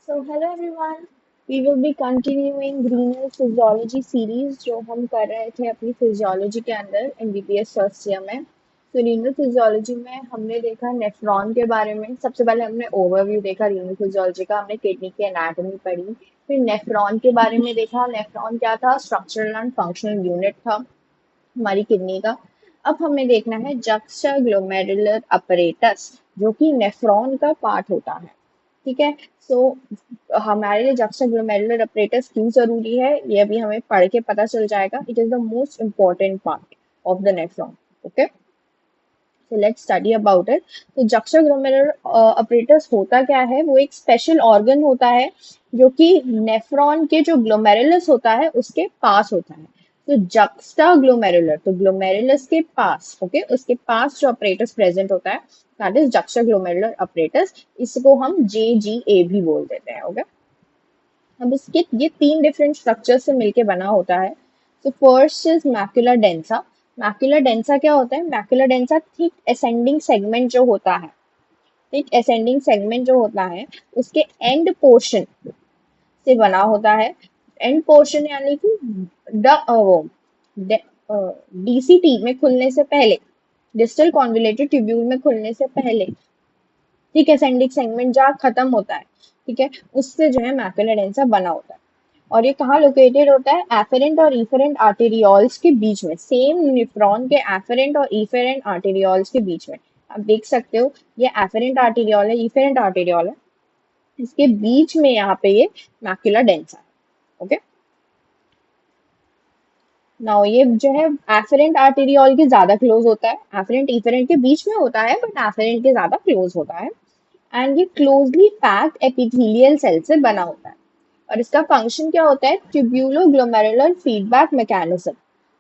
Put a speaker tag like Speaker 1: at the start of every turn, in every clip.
Speaker 1: So hello everyone, we will be continuing renal physiology series जो हम कर रहे थे अपनी फिजियोलॉजी के अंदर एमबीबीएस फर्स्ट ईयर में। तो रीनल फिजियोलॉजी में हमने देखा नेफ्रॉन के बारे में। सबसे पहले हमने ओवरव्यू देखा रीनल फिजियोलॉजी का, हमने किडनी की एनाटॉमी पढ़ी। फिर नेफ्रॉन के बारे में देखा। नेफ्रॉन क्या था? स्ट्रक्चरल एंड फंक्शनल यूनिट था हमारी किडनी का। अब हमें देखना है जक्स्टाग्लोमेरुलर अपरेटस, जो कि नेफ्रॉन का पार्ट होता है। ठीक है। सो हमारे लिए जक्स्टाग्लोमेरुलर अपरेटस क्यों जरूरी है, ये अभी हमें पढ़ के पता चल जाएगा। It is the most important part of the nephron. Okay, so let's study about it. तो जक्स्टाग्लोमेरुलर अपरेटस होता क्या है? वो एक स्पेशल ऑर्गन होता है जो कि नेफ्रॉन के जो ग्लोमेरुलस होता है उसके पास होता है। तो जक्स्टा ग्लोमेरुलर, तो ग्लोमेरुलस के पास, ओके, उसके पास जो अपरेटस प्रेजेंट होता है that is juxta glomerular apparatus. इसको हम JGA भी बोल देते हैं। ओके, अब इसके ये तीन डिफरेंट स्ट्रक्चर से मिलके बना होता है। तो first is macula densa. Macula densa क्या होता है? Macula densa thick ascending segment जो होता है, थिक असेंडिंग सेगमेंट जो होता है उसके एंड पोर्शन से बना होता है। एंड पोर्शन यानी कि DCT में खुलने से पहले, डिस्टल कॉन्वोल्यूटेड ट्यूब्यूल में खुलने से पहले ठीक है, असेंडिंग सेगमेंट जहाँ खत्म होता है, ठीक है, उससे जो है मैक्युला डेंसा बना होता है। और ये कहाँ लोकेटेड होता है? एफेरेंट और इफेरेंट आर्टेरियोल्स के बीच में, सेम नेफ्रॉन के एफेरेंट और इफेरेंट आर्टेरियोल्स के बीच में। आप देख सकते हो ये एफेरेंट आर्टेरियोल है, इफेरेंट आर्टेरियोल है, इसके बीच में यहाँ पे ये मैक्युला डेंसा है। ओके, नाउ ये जो है एफेरेंट आर्टेरियोल के ज्यादा क्लोज होता है। एफेरेंट इफेरेंट के बीच में होता है बट एफेरेंट के ज्यादा क्लोज होता है। एंड ये क्लोजली पैक्ड एपिथेलियल सेल से बना होता है। और इसका फंक्शन क्या होता है? Tubulo glomerular feedback mechanism.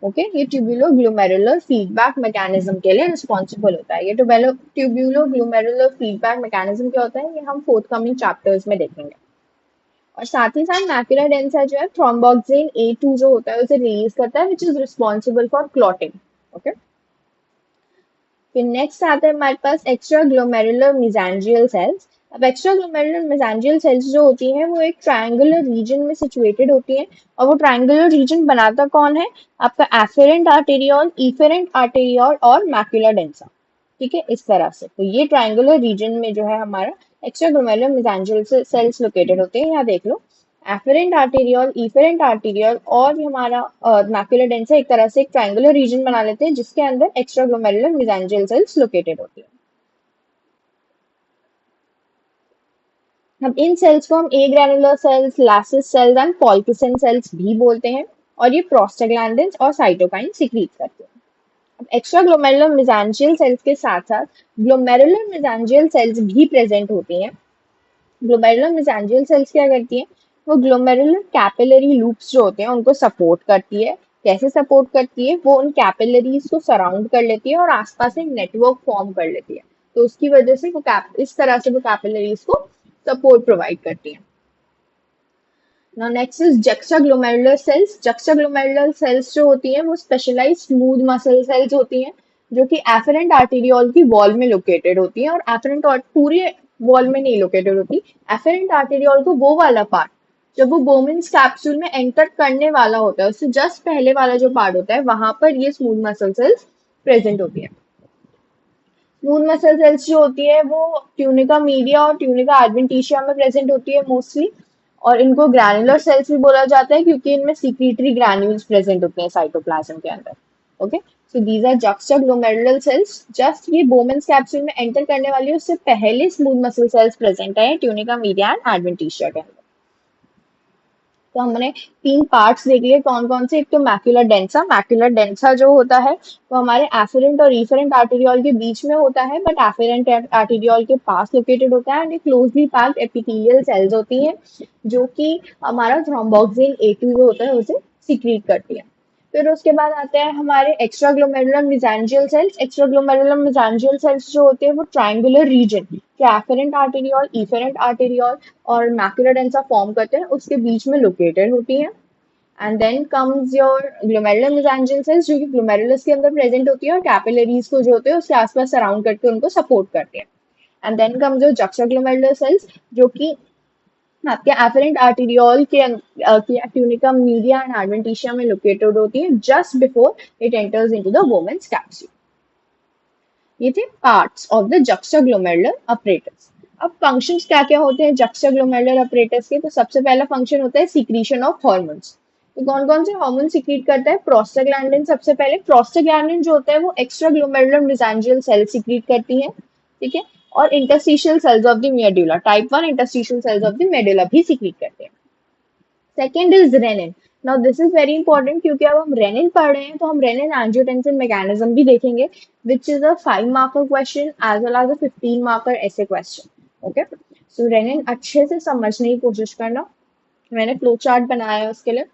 Speaker 1: Okay, ये ट्यूब्यूलो ग्लोमेरुलर फीडबैक मैकेनिज्म के लिए रिस्पॉन्सिबल होता है। ये ट्यूब्यूलो ग्लोमेरुलर फीडबैक मैकेनिज्म क्या होता है, ये हम फोर्थ कमिंग चैप्टर्स में देखेंगे। और साथ ही साथ मैक्युला डेंसा जो है थ्रोम्बोक्सिन A2 जो होता है उसे रिलीज करता है, which is responsible for clotting. Okay, फिर नेक्स्ट आता है हमारे पास एक्स्ट्रा ग्लोमेरुलर मेसेंजियल सेल्स। अब एक्स्ट्रा ग्लोमेरुलर मेसेंजियल सेल्स जो होती हैं वो एक ट्रायंगुलर रीजन में सिचुएटेड होती हैं। और वो ट्रायंगुलर रीजन बनाता कौन है? आपका एफेरेंट आर्टेरियोल, इफेरेंट आर्टेरियोल और मैक्युला डेंसा। ठीक है, इस तरह से। तो ये ट्रायंगुलर रीजन में जो है हमारा extra glomerular mesangial cells located होते हैं। यहाँ देख लो, एफेरेंट आर्टेरियोल, इफेरेंट आर्टेरियोल और हमारा मैक्युला डेंसा एक तरह से एक ट्रायंगुलर रीजन बना लेते हैं जिसके अंदर extra glomerular mesangial cells located होती है। अब इन सेल्स को हम a granular cells, lacis cells and polkissen cells भी बोलते हैं। और ये प्रोस्टाग्लैंडिन्स और साइटोकाइन सिक्रीट करते हैं। अब एक्स्ट्रा ग्लोमेरुलर मेसेंजियल सेल्स के साथ साथ ग्लोमेरुलर मेसेंजियल सेल्स भी प्रेजेंट होती हैं। ग्लोमेरुलर मेसेंजियल सेल्स क्या करती हैं? वो ग्लोमेरुलर कैपिलरी लूप्स जो होते हैं उनको सपोर्ट करती है। कैसे सपोर्ट करती है? वो उन कैपिलरीज को सराउंड कर लेती है और आसपास एक नेटवर्क फॉर्म कर लेती है। तो उसकी वजह से वो इस तरह से वो कैपिलरीज को सपोर्ट प्रोवाइड करती है। Now next is juxtaglomerular cells. Juxtaglomerular cells जो होती हैं वो स्पेशलाइज्ड स्मूथ मसल सेल्स होती हैं जो कि एफरेंट आर्टेरियोल की वॉल में लोकेटेड होती हैं। और एफरेंट पूरे वॉल में नहीं लोकेटेड होती। एफरेंट आर्टेरियोल को वो वाला पार्ट जब वो बोमेन्स कैप्सूल में एंटर करने वाला होता है उससे जस्ट पहले वाला जो पार्ट होता है वहां पर ये स्मूथ मसल सेल्स प्रेजेंट होती है। स्मूथ मसल सेल्स जो होती है वो ट्यूनिका मीडिया और ट्यूनिका एडवेंटिशिया में प्रेजेंट होती है मोस्टली। और इनको ग्रैनुलर सेल्स भी बोला जाता है क्योंकि इनमें सीक्रेटरी ग्रैन्यूल्स प्रेजेंट होते हैं साइटोप्लाज्म के अंदर। Okay, so these are juxtaglomerular cells. Just ये बोमेन्स कैप्सूल में एंटर करने वाली है उससे पहले स्मूथ मसल सेल्स प्रेजेंट है ट्यूनिका मीडिया एंड एडवेंटिशिया के अंदर। तो हमने तीन पार्ट्स देख लिए कौन कौन से। एक तो मैक्युलर डेंसा। मैक्युलर डेंसा जो होता है वो हमारे एफेरेंट और इफेरेंट आर्टेरियोल के बीच में होता है बट एफेरेंट आर्टेरियोल के पास लोकेटेड होता है। एंड ये क्लोजली पैक्ड एपिथेलियल सेल्स होती हैं जो कि हमारा थ्रोम्बोक्सिन A2 जो होता है उसे सीक्रेट करती है। फिर उसके बाद आते हैं हमारे extra glomerular mesangial cells. Extra glomerular mesangial cells जो होते हैं वो ट्रायंगुलर रीजन जो एफेरेंट आर्टेरियोल, इफेरेंट आर्टेरियोल और मैक्युला डेंसा फॉर्म करते हैं उसके बीच में लोकेटेड होती हैं। And then comes your glomerular mesangial cells जो कि ग्लोमेरुलस के अंदर प्रेजेंट होती है और कैपिलरीज को जो होते हैं उसके आसपास सराउंड करके उनको सपोर्ट करते हैं। And then comes your juxtaglomerular cells जो कि आपके एफरेंट आर्टीरियोल की ट्यूनिका मीडिया एंड एडवेंटिशिया में लोकेटेड होती है just before it enters into the Bowman's capsule. ये थे parts of the juxtaglomerular apparatus. अब फंक्शंस क्या क्या होते हैं जक्स्टाग्लोमेरुलर अपरेटस के? तो सबसे पहला फंक्शन होता है सीक्रीशन ऑफ हॉर्मोन्स। तो कौन कौन से हार्मोन सीक्रेट करता है? प्रोस्टाग्लैंडिन सबसे पहले। प्रोस्टाग्लैंडिन जो होता है वो extra glomerular mesangial cell secrete करती है, ठीक है। और interstitial cells of the medulla, type 1 interstitial cells of the medulla भी सीक्रेट करते हैं। Second is renin. Now this is very important क्योंकि अब हम रेनिन पढ़ रहे हैं तो हम रेनिन एंजियोटेंसिन मैकेनिज्म भी देखेंगे, which is a 5 marker question as well as a 15 marker ऐसे क्वेश्चन। ओके, सो रेनिन अच्छे से समझने की कोशिश करना, मैंने फ्लो चार्ट बनाया है उसके लिए।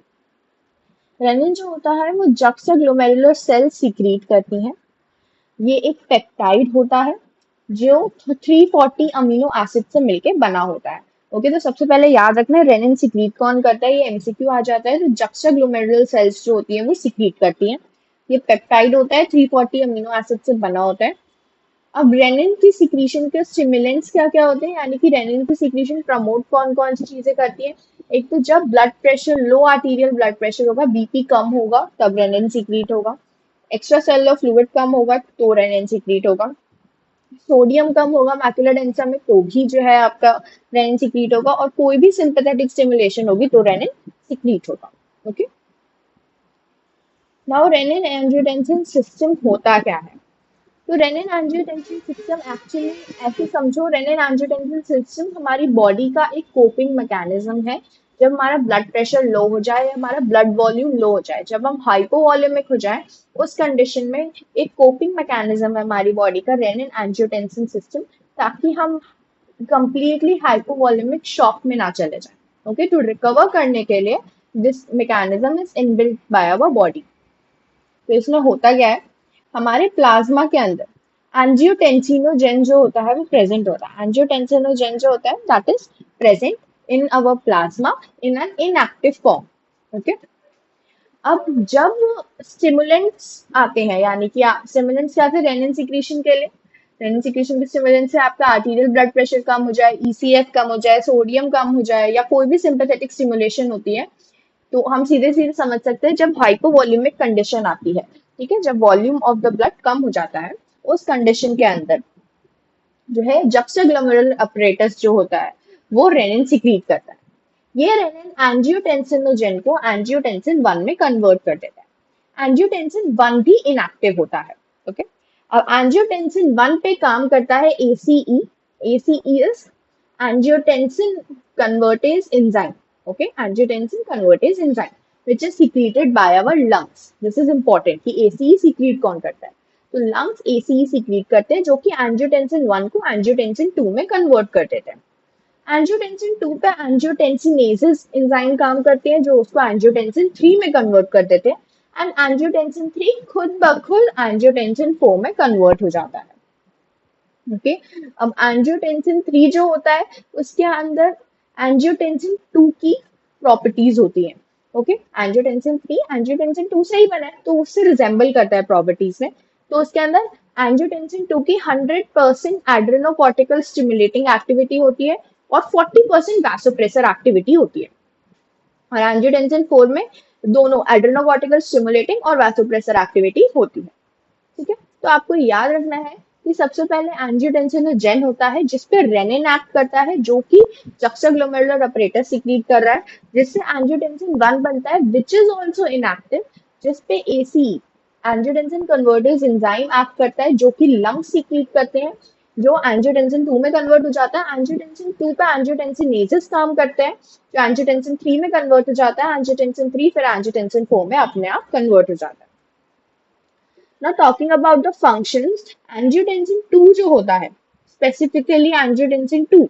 Speaker 1: रेनिन जो होता है वो जक्स्टाग्लोमेरुलर सेल सीक्रेट करती हैं। ये एक पेप्टाइड होता है जो 340 अमीनो एसिड से मिलके बना होता है। ओके, तो सबसे पहले याद रखना है रेनिन सीक्रेट कौन करता है, ये एमसीक्यू आ जाता है। तो जक्स्टाग्लोमेरुलर सेल्स जो होती हैं वो सीक्रेट करती हैं। ये पेप्टाइड होता है, 340 अमीनो एसिड से बना होता है। अब रेनिन की सिक्रीशन के स्टिमुलेंट्स क्या क्या होते हैं, यानी कि रेनिन की सिक्रीशन प्रमोट कौन कौन सी चीजें करती है? एक तो जब ब्लड प्रेशर, लो आर्टीरियल ब्लड प्रेशर होगा, बीपी कम होगा, तब रेनिन सीक्रेट होगा। एक्स्ट्रा सेलुलर फ्लूइड कम होगा तो रेनिन सीक्रेट होगा। सोडियम कम होगा मैकुलर डेंसा में तो भी जो है आपका रेनिन सीक्रेट होगा। और कोई भी सिंपैथेटिक स्टिमुलेशन होगी तो रेनिन सीक्रेट होगा। Okay, now renin angiotensin system होता क्या है? तो रेनिन एंजियोटेंसिन सिस्टम एक्चुअली ऐसे समझो, रेनिन एंजियोटेंसिन सिस्टम हमारी बॉडी का एक कोपिंग मैकेनिज्म है। जब हमारा ब्लड प्रेशर लो हो जाए या हमारा ब्लड वॉल्यूम लो हो जाए, जब हम हाइपोवॉल्यूमिक हो जाए, उस कंडीशन में एक कोपिंग मैकेनिज्म है हमारी बॉडी का रेनिन एंजियोटेंसिन सिस्टम, ताकि हम कंप्लीटली हाइपोवॉल्यूमिक शॉक में ना चले जाए। ओके, टू रिकवर करने के लिए this mechanism is inbuilt by our body. तो इसमें होता क्या है, हमारे प्लाज्मा के अंदर एंजियोटेंसिनोजेन जो होता है वो प्रेजेंट होता है। एंजियोटेंसिनोजेन जो होता है that is present in our plasma in an inactive form. Okay, अब जब स्टिमुलेंट्स आते हैं, यानी कि स्टिमुलेंट्स क्या थे रेनिन सिक्रीशन के लिए? रेनिन सिक्रीशन के स्टिमुलेंट से आपका आर्टीरियल ब्लड प्रेशर कम हो जाए, ईसीएफ कम हो जाए, सोडियम कम हो जाए, या कोई भी सिंपैथेटिक स्टिमुलेशन होती है, तो हम सीधे सीधे समझ सकते हैं जब हाइपोवॉल्यूमिक कंडीशन आती है, ठीक है, जब वॉल्यूम ऑफ द ब्लड कम हो जाता है, उस कंडीशन के अंदर जो है जक्स्टाग्लोमेरुलर अपरेटस जो होता है वो रेनिन सीक्रेट करता है। ये रेनिन एंजियोटेंसिनोजेन को एंजियोटेंसिन 1 में कन्वर्ट कर देता है। एंजियोटेंसिन 1 भी इनएक्टिव होता है। ओके, अब एंजियोटेंसिन 1 पे काम करता है ACE. ACE is angiotensin convertase enzyme. Okay, angiotensin convertase enzyme, which is secreted by our lungs. This is important कि ACE secrete कौन करता है? तो lungs ACE secrete करते हैं जो कि angiotensin 1 को angiotensin 2 में convert कर देते हैं। angiotensin 2 पे angiotensinases enzyme काम करते हैं जो उसको angiotensin 3 में convert कर देते हैं। एंड angiotensin 3 खुद ब खुद angiotensin 4 में convert हो जाता है। ओके, अब एंजियोटेंसिन 3 जो होता है उसके अंदर एंजियोटेंसिन 2 की प्रॉपर्टीज होती हैं। ओके, एंजियोटेंसिन 3 एंजियोटेंसिन 2 से ही बना है तो उससे रिजेंबल करता है प्रॉपर्टीज में। तो उसके अंदर एंजियोटेंसिन 2 की 100% एड्रेनोकॉर्टिकल स्टिमुलेटिंग एक्टिविटी होती है और 40% वैसोप्रेसर एक्टिविटी होती है। और एंजियोटेंसिन 4 में दोनों एड्रेनोकॉर्टिकल स्टिमुलेटिंग और वैसोप्रेसर एक्टिविटी होती है। ठीक है, तो आपको याद रखना है कि सबसे पहले एंजियोटेंसिनोजेन होता है जिसपे रेनिन एक्ट करता है जो कि जक्स्टाग्लोमेरुलर अपरेटस सीक्रेट कर रहा है, जिससे एंजियोटेंसिन 1 बनता है विच इज आल्सो इनएक्टिव, जिसपे AC angiotensin convertase enzyme act करता है जो कि लंग्स सीक्रेट करते हैं, जो एंजियोटेंसिन 2 में कन्वर्ट हो जाता है। एंजियोटेंसिन 2 पे एंजियोटेंसिनेजेस काम करते हैं जो एंजियोटेंसिन 3 में कन्वर्ट हो जाता है। एंजियोटेंसिन 3 फिर एंजियोटेंसिन 4 में अपने आप कन्वर्ट हो जाता है। Now talking about the functions, angiotensin 2 जो होता है, specifically angiotensin 2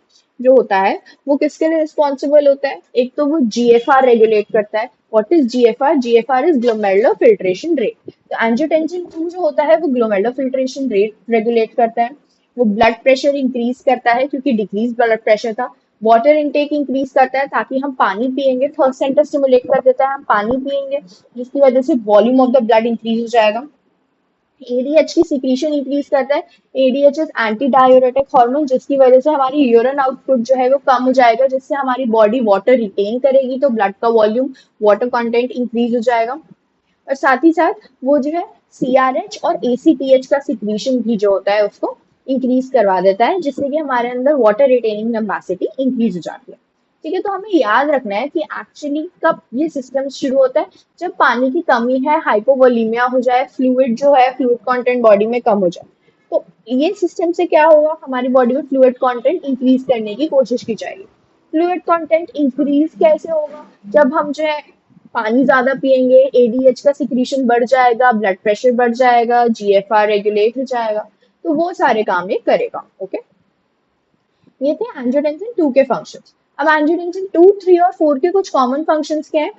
Speaker 1: जो होता है वो किसके लिए रिस्पॉन्सिबल होता है? एक तो वो जीएफआर रेगुलेट करता है। What is GFR? GFR is glomerular filtration rate. तो एंजियोटेंसिन 2 जो होता है वो ग्लोमेरुलर फिल्ट्रेशन रेट रेगुलेट करता है। वो ब्लड प्रेशर इंक्रीज करता है क्योंकि डिक्रीज ब्लड प्रेशर था। वाटर इनटेक इंक्रीज करता है ताकि हम पानी पिएंगे, थर्स्ट सेंटर स्टिमुलेट कर देता है, हम पानी पिएंगे जिसकी वजह से volume of the blood increase हो जाएगा। एडीएच की सिक्रीशन इंक्रीज करता है। ADH is anti diuretic hormone, जिसकी वजह से हमारी यूरिन आउटपुट जो है वो कम हो जाएगा, जिससे हमारी बॉडी वाटर रिटेन करेगी, तो ब्लड का वॉल्यूम, वाटर कंटेंट इंक्रीज हो जाएगा। और साथ ही साथ वो जो है सीआरएच और एसीटीएच का सिक्रीशन भी जो होता है उसको इंक्रीज करवा देता है, जिससे कि हमारे अंदर वाटर रिटेनिंग कैपेसिटी इंक्रीज हो जाती है। ठीक है, तो हमें याद रखना है कि एक्चुअली कब ये सिस्टम शुरू होता है, जब पानी की कमी है, हाइपोवोलीमिया हो जाए, फ्लूइड जो है, फ्लूइड कंटेंट बॉडी में कम हो जाए, तो ये सिस्टम से क्या होगा, हमारी बॉडी में फ्लूइड कंटेंट इंक्रीज करने की कोशिश की जाएगी। फ्लूइड कंटेंट इंक्रीज कैसे होगा, जब हम जो है पानी ज्यादा पियेंगे, एडीएच का सिक्रीशन बढ़ जाएगा, ब्लड प्रेशर बढ़ जाएगा, जीएफआर रेगुलेट हो जाएगा, तो वो सारे काम ये करेगा। ओके, ये थे एंजियोटेंसिन 2 के फंक्शंस। अब एंजियोटेंसिन 2, 3 और 4 के कुछ कॉमन फंक्शंस क्या है?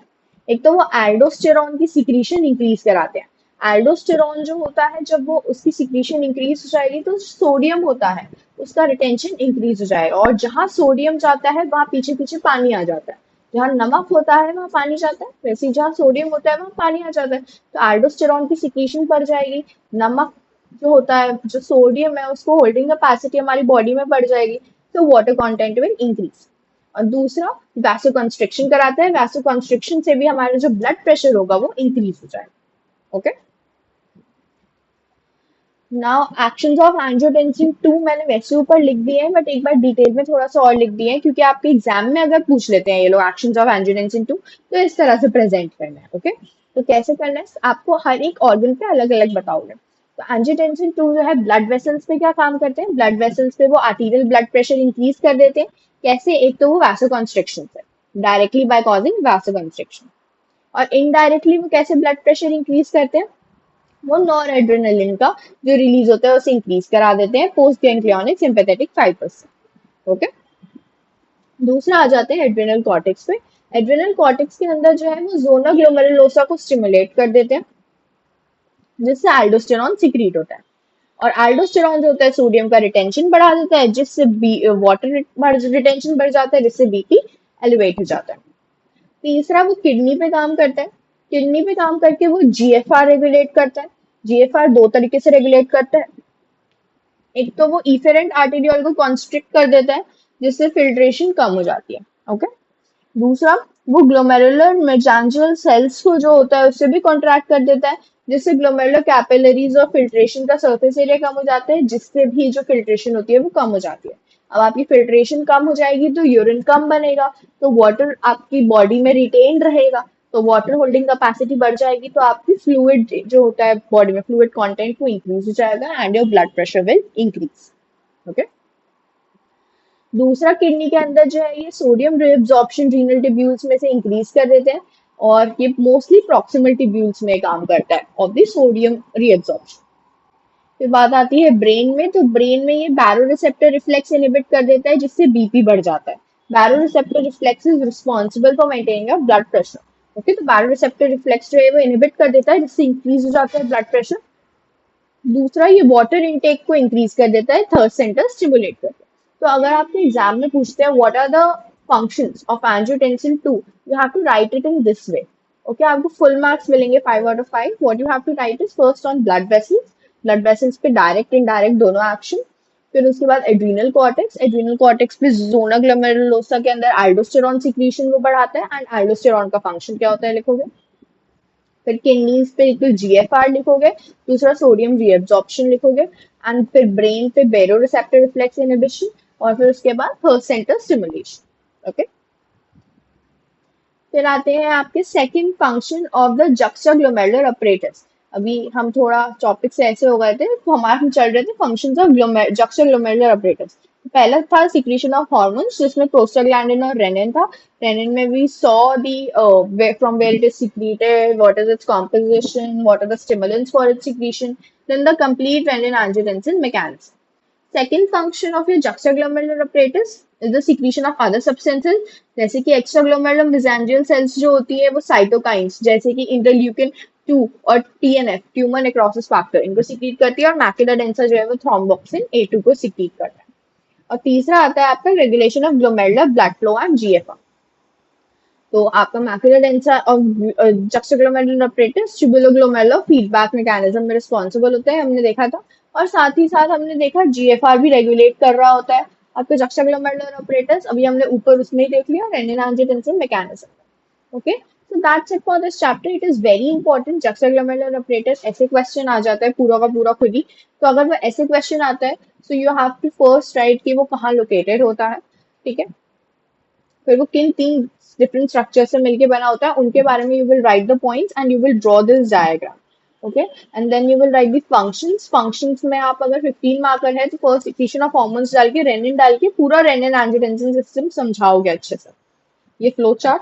Speaker 1: एक तो वो एल्डोस्टेरॉन की सिक्रीशन इंक्रीज कराते हैं। एल्डोस्टेरॉन जो होता है, जब वो उसकी सिक्रीशन इंक्रीज हो जाएगी तो सोडियम होता है उसका रिटेंशन इंक्रीज हो जाएगा, और जहां सोडियम जाता है वहां पीछे पीछे पानी आ जाता है। जहां नमक होता है वहां पानी जाता है, वैसे ही जहां सोडियम होता है वहां पानी आ जाता है। तो एल्डोस्टेरॉन की सिक्रीशन बढ़ जाएगी। नमक जो होता है, जो सोडियम है, उसको होल्डिंग कैपेसिटी हमारी बॉडी में बढ़ जाएगी, तो वाटर कंटेंट विल इंक्रीज। और दूसरा, वैसो कंस्ट्रिक्शन कराता है। वैसो कंस्ट्रिक्शन से भी हमारा जो ब्लड प्रेशर होगा वो इंक्रीज हो जाएगा। Okay, now actions of angiotensin 2 मैंने वैसे ऊपर लिख दिए हैं, बट एक बार डिटेल में थोड़ा सा और लिख दिए हैं, क्योंकि आपके एग्जाम में अगर पूछ लेते हैं ये लोग एक्शंस ऑफ एंजियोटेंसिन 2, तो इस तरह से प्रेजेंट करना है। ओके, तो कैसे करना है, आपको हर एक ऑर्गन पे अलग अलग बताओगे। तो एंजियोटेंसिन 2 जो है ब्लड वेसल्स पे क्या काम करते हैं, ब्लड वेसल्स पे वो आर्टीरियल ब्लड प्रेशर इंक्रीज कर देते हैं। कैसे, एक तो वो वैसो कंस्ट्रिक्शन से, directly by causing vaso constriction, और इनडायरेक्टली वो कैसे ब्लड प्रेशर इंक्रीज करते हैं, वो नॉर एड्रेनलिन का जो रिलीज होता है उसे इंक्रीज करा देते हैं, पोस्ट गैंग्लियोनिक सिंपैथेटिक फाइबर से। ओके, दूसरा आ जाते हैं एड्रेनल कॉर्टेक्स पे। एड्रेनल कॉर्टेक्स के अंदर जो है वो जोना ग्लोमेरुलोसा को स्टिमुलेट कर देते हैं, जिससे एल्डोस्टेरॉन सिक्रीट होता है। और एल्डोस्टेरॉन जो होता है सोडियम का रिटेंशन बढ़ा देता है, जिससे वाटर रिटेंशन बढ़ जाता है, जिससे बीपी एलिवेट हो जाता है। तीसरा, वो किडनी पे काम करता है। किडनी पे काम करके वो जीएफआर रेगुलेट करता है। जीएफआर दो तरीके से रेगुलेट करता है। एक तो वो इफेरेंट आर्टेरियोल को कॉन्स्ट्रिक्ट कर देता है, जिससे फिल्ट्रेशन कम हो जाती है। ओके, दूसरा, वो ग्लोमेरुलर मेजांजियल सेल्स को जो होता है उससे भी कॉन्ट्रैक्ट कर देता है, जिससे ग्लोमेरुलर कैपिलरीज और फिल्ट्रेशन का सरफेस एरिया कम हो जाता है, जिससे भी जो फिल्ट्रेशन होती है वो कम हो जाती है। अब आपकी फिल्ट्रेशन कम हो जाएगी तो यूरिन कम बनेगा, तो वाटर आपकी बॉडी में रिटेन रहेगा, तो वाटर होल्डिंग कैपेसिटी बढ़ जाएगी, तो आपकी फ्लूइड जो होता है बॉडी में, फ्लूइड कंटेंट वो इंक्रीज हो जाएगा, and your blood pressure will increase. Okay, दूसरा, किडनी के अंदर जो है ये सोडियम रीअब्जॉर्प्शन रीनल टिब्यूल्स में से इंक्रीज कर देते हैं, और ये मोस्टली प्रॉक्सिमल टिब्यूल्स में काम करता है ऑफ द सोडियम रीअब्जॉर्प्शन। फिर बात आती है ब्रेन में, तो ब्रेन में ये बैरो रिसेप्टर रिफ्लेक्स इनहिबिट कर देता है, जिससे बीपी बढ़ जाता है। Baroreceptor reflex is responsible for maintaining your blood pressure. Okay, तो बैरो रिसेप्टर रिफ्लेक्स जो है वो इनहिबिट कर देता है, जिससे इंक्रीज हो जाता है ब्लड प्रेशर। दूसरा, ये वाटर इनटेक को इंक्रीज कर देता है, थर्ड सेंटर स्टिमुलेट करता है। तो अगर आपको एग्जाम में पूछते हैं what are the functions of angiotensin 2, you have to write it in this way. Okay, आपको फुल मार्क्स मिलेंगे 5 out of 5। What you have to write is first on blood vessels, blood vessels पे direct indirect दोनों action. फिर उसके बाद adrenal cortex, adrenal cortex पे zona glomerulosa के अंदर एल्डोस्टेरॉन सिक्रीशन को बढ़ाता है, एंड एल्डोस्टेरॉन का फंक्शन क्या होता है लिखोगे। फिर किडनीज पे एक तो जीएफआर लिखोगे, दूसरा सोडियम रीअब्जॉर्प्शन लिखोगे, एंड फिर ब्रेन पे बेरो रिसेप्टर रिफ्लेक्स इनहिबिशन, और फिर उसके बाद थर्ड सेंटर स्टिमुलेशन। ओके, फिर आते हैं आपके second function of the juxtaglomerular apparatus. अभी हम थोड़ा टॉपिक से ऐसे हो गए थे, तो हमारे हम चल रहे थे फंक्शंस ऑफ जक्स्टाग्लोमेरुलर अपरेटस। पहला था सिक्रीशन ऑफ हार्मोन्स, जिसमें प्रोस्टाग्लैंडिन और रेनिन था। रेनिन में we saw the from where it is secreted, what is its composition, what are the stimulants for its secretion, then the complete renin angiotensin mechanism. Second function of your juxtaglomerular apparatus is the secretion of other substances, जैसे कि extraglomerular mesangial cells जो होती है वो cytokines जैसे कि interleukin 2 और TNF, tumour necrosis factor, इनको सिक्रीट करती है, और मैकुला डेंसा जो है वो थ्रोम्बोक्सिन A2 को सिक्रीट करता है। और तीसरा आता है आपका regulation of glomerular blood flow and GFR. तो आपका मैक्युलर डेंसा और जक्स्टाग्लोमेरुलर apparatus ट्यूबुलोग्लोमेरुलर फीडबैक मैकेनिज्म में रिस्पॉन्सिबल होता है, हमने देखा था। और साथ ही साथ हमने देखा जीएफआर भी रेगुलेट कर रहा होता है आपका जक्स्टाग्लोमेरुलर apparatus। अभी हमने ऊपर उसमें ही देख लिया, renin angiotensin mechanism. Okay, so that's it for this chapter. It is very important. juxtaglomerular apparatus ऐसे क्वेश्चन आ जाता है पूरा का पूरा खुद ही। तो अगर वो ऐसे क्वेश्चन आता है, so you have to first write कि वो कहाँ लोकेटेड होता है, ठीक है। फिर वो किन तीन डिफरेंट स्ट्रक्चर से मिलके बना होता है उनके बारे में you will write the points and you will draw this diagram. Okay, and then you will write the functions. Functions में आप अगर 15 मार्कर है तो फर्स्ट इक्वेशन ऑफ हार्मोन्स डाल के रेनिन डाल के पूरा रेनिन एंजियोटेंसिन सिस्टम समझाओगे अच्छे से। ये फ्लो चार्ट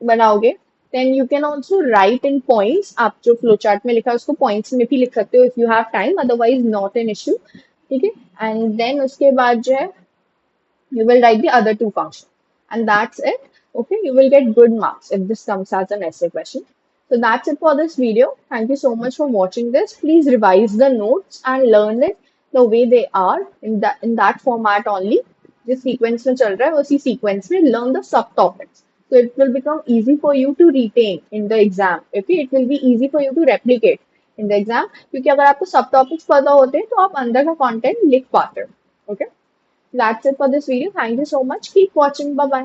Speaker 1: बनाओगे। Then you can also write in points. आप जो फ्लो चार्ट में लिखा है उसको पॉइंट्स में भी लिख सकते हो if you have time, otherwise not an issue, ठीक है। एंड देन उसके बाद जो है you will write the other two functions, and that's it. Okay, you will get good marks if this comes as an essay question. So that's it for this video. Thank you so much for watching this. Please revise the notes and learn it the way they are in that format only. जिस sequence में चल रहा है उसी sequence में learn the subtopics. So it will become easy for you to retain in the exam. Okay, it will be easy for you to replicate in the exam. क्योंकि अगर आपको subtopics पता होते हैं तो आप अंदर का content लिख पाते हो. Okay. That's it for this video. Thank you so much. Keep watching. Bye bye.